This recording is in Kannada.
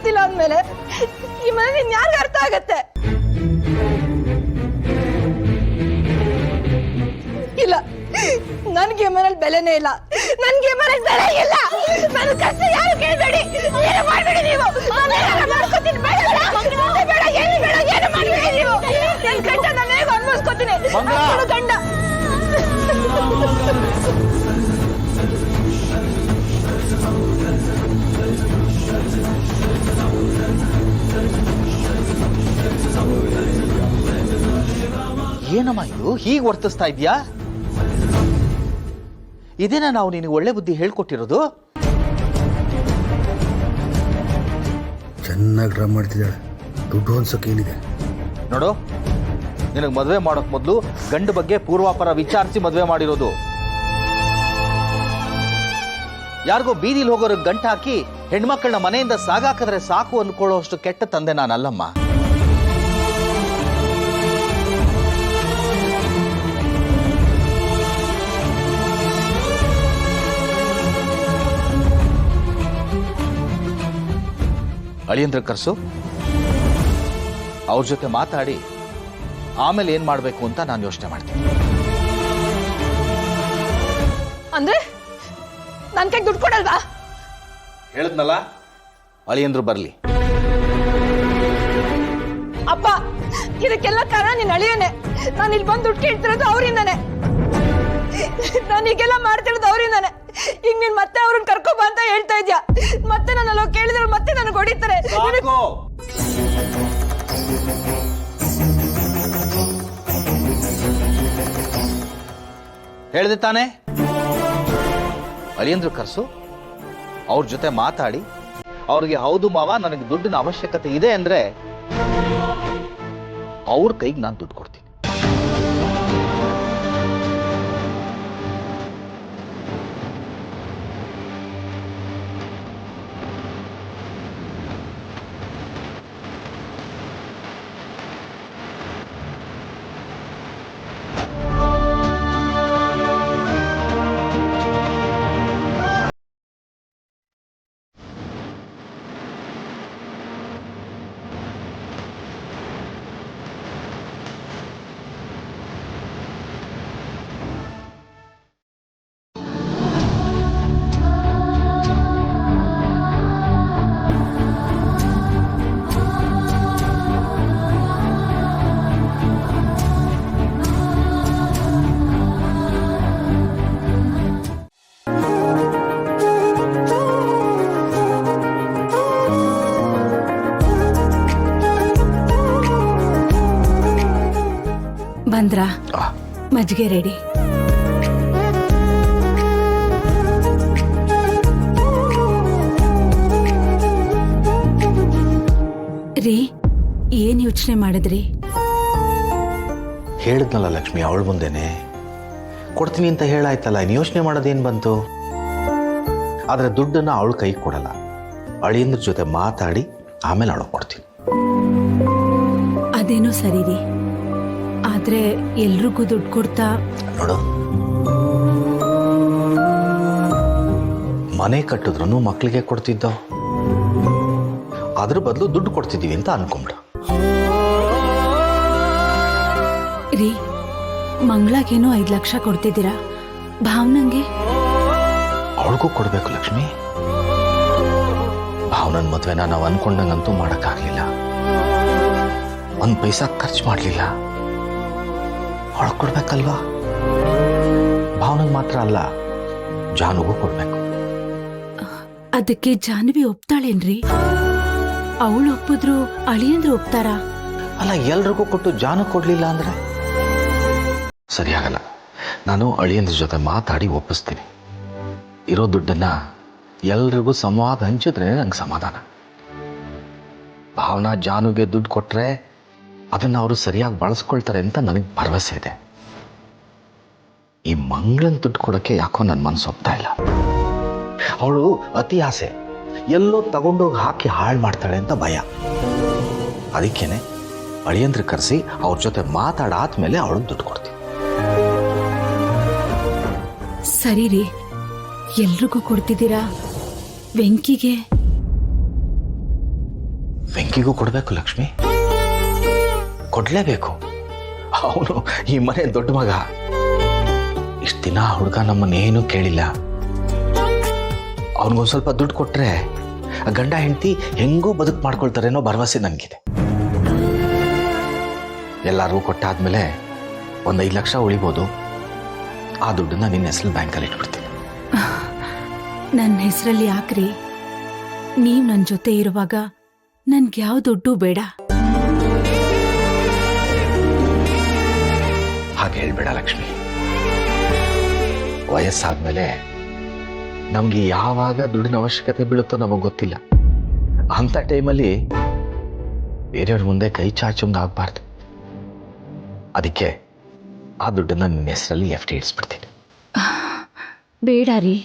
ಗೊತ್ತಿಲ್ಲ ಅಂದ್ಮೇಲೆ ಈ ಮನೆ ನಿನ್ ಯಾರಿಗ ಅರ್ಥ ಆಗತ್ತೆ? ಇಲ್ಲ, ನನ್ಗೆ ಮನೇಲಿ ಬೆಲೆನೇ ಇಲ್ಲ. ನನ್ಗೆ ಮನೇಲಿ ಬೆಲೆ ಇಲ್ಲ. ನನ್ನ ಕಷ್ಟ ಯಾರು ಕೇಳಬೇಡಿ, ಏನು ಮಾಡಬೇಡಿ ನೀವು. ಮಾಡ್ಕೊತೀನಿ, ಬೇಡ, ಏನು ಮಾಡಬೇಡಿ ನೀವು. ನನ್ನ ಗಂಡ ನಾನು ಹೇಗೆ ಅನ್ಭವಿಸ್ಕೊತೀನಿ ಗಂಡ. ಏನಮ್ಮ ಇದು ಹೀಗೆ ವರ್ತಿಸ್ತಾ ಇದೆಯಾ? ಇದೇನಾ ನಾವು ನಿನಗೆ ಒಳ್ಳೆ ಬುದ್ಧಿ ಹೇಳ್ಕೊಟ್ಟಿರೋದು? ಚೆನ್ನಾಗಿ ಡ್ರಾ ಮಾಡ್ತಿದ್ದಾಳೆ. ದುಡ್ಡು ಅನ್ಸೋಕೇನಿದೆ ನೋಡು, ನಿನಗೆ ಮದುವೆ ಮಾಡೋಕ್ ಮೊದಲು ಗಂಡು ಬಗ್ಗೆ ಪೂರ್ವಾಪರ ವಿಚಾರಿಸಿ ಮದುವೆ ಮಾಡಿರೋದು. ಯಾರಿಗೋ ಬೀದಿಲಿ ಹೋಗೋರಿಗೆ ಗಂಟು ಹಾಕಿ ಹೆಣ್ಮಕ್ಳನ್ನ ಮನೆಯಿಂದ ಸಾಗಾಕಿದ್ರೆ ಸಾಕು ಅಂದ್ಕೊಳ್ಳೋಷ್ಟು ಕೆಟ್ಟ ತಂದೆ ನಾನಲ್ಲಮ್ಮ. ಅಳಿಯಂದ್ರ ಕರ್ಸು, ಅವ್ರ ಜೊತೆ ಮಾತಾಡಿ ಆಮೇಲೆ ಏನ್ ಮಾಡ್ಬೇಕು ಅಂತ ನಾನು ಯೋಚನೆ ಮಾಡ್ತೀನಿ. ಅಂದ್ರೆ ನನ್ ಕೈಗೆ ದುಡ್ಡು ಕೊಡಲ್ವಾ? ಹೇಳದ್ನಲ್ಲ, ಅಳಿಯಂದ್ರು ಬರ್ಲಿ. ಅಪ್ಪ, ಇದಕ್ಕೆಲ್ಲ ಕಾರಣ ನೀನ್ ಅಳಿಯನೆ. ನಾನು ಇಲ್ಲಿ ಬಂದು ದುಡ್ಡು ಕೇಳ್ತಿರೋದು ಅವರಿಂದಾನೆ. ನಾನು ಈಗೆಲ್ಲ ಮಾಡ್ತಿರೋದು ಅವರಿಂದಾನೆ. ಈಗ ನೀನ್ ಮತ್ತೆ ಅವ್ರನ್ನ ಕರ್ಕೊಬ ಅಂತ ಹೇಳ್ತಾ ಇದ್ಯಾ. ಮತ್ತೆ ನಾನು ಕೇಳಿದ್ರೆ ಮತ್ತೆ ನನಗೆ ಹೊಡಿತಾರೆ. ಹೇಳಿದೆ ತಾನೆ, ಅಳಿಯಂದ್ರು ಕರ್ಸು, ಅವ್ರ ಜೊತೆ ಮಾತಾಡಿ ಅವ್ರಿಗೆ ಹೌದು ಮಾವ ನನಗೆ ದುಡ್ಡಿನ ಅವಶ್ಯಕತೆ ಇದೆ ಅಂದ್ರೆ ಅವ್ರ ಕೈಗೆ ನಾನು ದುಡ್ಡು ಕೊಡ್ತೀನಿ. ಬಂದ್ರಾ? ಮಜ್ಜಿಗೆ ರೆಡಿ. ರೀ, ಏನ್ ಯೋಚನೆ ಮಾಡಿದ್ರಿ? ಹೇಳಿದ್ನಲ್ಲ ಲಕ್ಷ್ಮಿ, ಅವಳ ಮುಂದೆನೆ ಕೊಡ್ತೀನಿ ಅಂತ ಹೇಳಾಯ್ತಲ್ಲ, ಇನ್ನು ಯೋಚನೆ ಮಾಡೋದೇನು ಬಂತು? ಆದ್ರೆ ದುಡ್ಡನ್ನ ಅವಳ ಕೈ ಕೊಡಲ್ಲ, ಅಳಿಯಂದ್ರ ಜೊತೆ ಮಾತಾಡಿ ಆಮೇಲೆ ಅವಳು ಕೊಡ್ತೀನಿ. ಅದೇನೋ ಸರಿ ರೀ, ಆದ್ರೆ ಎಲ್ರಿಗೂ ದುಡ್ಡು ಕೊಡ್ತಾ ನೋಡು, ಮನೆ ಕಟ್ಟಿದ್ರು ಮಕ್ಕಳಿಗೆ ಕೊಡ್ತಿದ್ದೋ, ಅದ್ರ ಬದಲು ದುಡ್ಡು ಕೊಡ್ತಿದ್ದೀವಿ ಅಂತ ಅನ್ಕೊಂಬಿಡ. ರೀ, ಮಂಗಳಾಗೇನೋ 5 ಲಕ್ಷ ಕೊಡ್ತಿದ್ದೀರಾ, ಭಾವನಂಗೆ? ಅವಳಿಗೂ ಕೊಡ್ಬೇಕು ಲಕ್ಷ್ಮಿ. ಭಾವನನ್ ಮದ್ವೆನ ನಾವು ಅನ್ಕೊಂಡಂಗಂತೂ ಮಾಡಕ್ಕಾಗ್ಲಿಲ್ಲ, 1 ಪೈಸಾ ಖರ್ಚು ಮಾಡ್ಲಿಲ್ಲ. ಅವಳು ಕೊಡ್ಬೇಕಲ್ವಾ? ಭಾವನಂಗ್ ಮಾತ್ರ ಅಲ್ಲ, ಜಾನುಗೂ ಕೊಡ್ಬೇಕು. ಅದಕ್ಕೆ ಜಾನ್ವಿ ಒಪ್ತಾಳೇನ್ರಿ? ಅವಳು ಒಪ್ಪಿದ್ರು ಅಳಿಯಂದ್ರು ಒಪ್ತಾರ? ಅಲ್ಲ, ಎಲ್ರಿಗೂ ಕೊಟ್ಟು ಜಾನು ಕೊಡ್ಲಿಲ್ಲ ಅಂದ್ರೆ ಸರಿಯಾಗಲ್ಲ. ನಾನು ಅಳಿಯಂದ್ರ ಜೊತೆ ಮಾತಾಡಿ ಒಪ್ಪಿಸ್ತೀನಿ. ಇರೋ ದುಡ್ಡನ್ನ ಎಲ್ರಿಗೂ ಸಮವಾದ ಹಂಚಿದ್ರೆ ನಂಗೆ ಸಮಾಧಾನ. ಭಾವನಾ ಜಾನುಗೆ ದುಡ್ಡು ಕೊಟ್ರೆ ಅದನ್ನ ಅವರು ಸರಿಯಾಗಿ ಬಳಸ್ಕೊಳ್ತಾರೆ ಅಂತ ನನಗೆ ಭರವಸೆ ಇದೆ. ಈ ಮಂಗಳನ್ ದುಡ್ಡು ಕೊಡೋಕ್ಕೆ ಯಾಕೋ ನನ್ನ ಮನಸ್ಸು ಒಪ್ತಾ ಇಲ್ಲ. ಅವಳು ಅತಿ ಆಸೆ, ಎಲ್ಲೋ ತಗೊಂಡೋಗಿ ಹಾಕಿ ಹಾಳು ಮಾಡ್ತಾಳೆ ಅಂತ ಭಯ. ಅದಕ್ಕೇನೆ ಅಳಿಯಂದ್ರ ಕರೆಸಿ ಅವ್ರ ಜೊತೆ ಮಾತಾಡಾದ್ಮೇಲೆ ಅವಳು ದುಡ್ಡು ಕೊಡ್ತೀನಿ. ಸರಿ ರೀ, ಎಲ್ರಿಗೂ ಕೊಡ್ತಿದ್ದೀರಾ? ವೆಂಕಿಗೆ? ವೆಂಕಿಗೂ ಕೊಡಬೇಕು ಲಕ್ಷ್ಮಿ, ಕೊಡ್ಲೇಬೇಕು. ಅವನು ಈ ಮನೆ ದೊಡ್ಡ ಮಗ. ಇಷ್ಟು ದಿನ ಹುಡುಗ ನಮ್ಮನ್ನೇನು ಕೇಳಿಲ್ಲ. ಅವನಿಗೊಂದು ಸ್ವಲ್ಪ ದುಡ್ಡು ಕೊಟ್ರೆ ಗಂಡ ಹೆಂಡತಿ ಹೆಂಗೂ ಬದುಕು ಮಾಡ್ಕೊಳ್ತಾರೇನೋ ಭರವಸೆ ನನಗಿದೆ. ಎಲ್ಲರೂ ಕೊಟ್ಟಾದ್ಮೇಲೆ ಒಂದು 5 ಲಕ್ಷ ಉಳಿಬೋದು. ಆ ದುಡ್ಡನ್ನ ನಿನ್ನ ಹೆಸರು ಬ್ಯಾಂಕಲ್ಲಿ ಇಟ್ಬಿಡ್ತೀನಿ. ನನ್ನ ಹೆಸರಲ್ಲಿ ಯಾಕ್ರಿ? ನೀವು ನನ್ನ ಜೊತೆ ಇರುವಾಗ ನನ್ಗೆ ಯಾವ ದುಡ್ಡು ಬೇಡ. ಹಾಗೆ ಹೇಳ್ಬೇಡ ಲಕ್ಷ್ಮಿ. ವಯಸ್ಸಾದ್ಮೇಲೆ ನಮ್ಗೆ ಯಾವಾಗ ದುಡ್ಡಿನ ಅವಶ್ಯಕತೆ ಬೀಳುತ್ತೋ ನಮಗೆ ಗೊತ್ತಿಲ್ಲ. ಅಂಥ ಟೈಮಲ್ಲಿ ಬೇರೆಯವ್ರ ಮುಂದೆ ಕೈ ಚಾಚುಂಗಾಗಬಾರ್ದು. ಅದಕ್ಕೆ ಆ ದುಡ್ಡನ್ನ ನಿನ್ನ ಹೆಸರಲ್ಲಿ FD ಇಡಿಸ್ಬಿಡ್ತೀನಿ. ಬೇಡ ರೀ.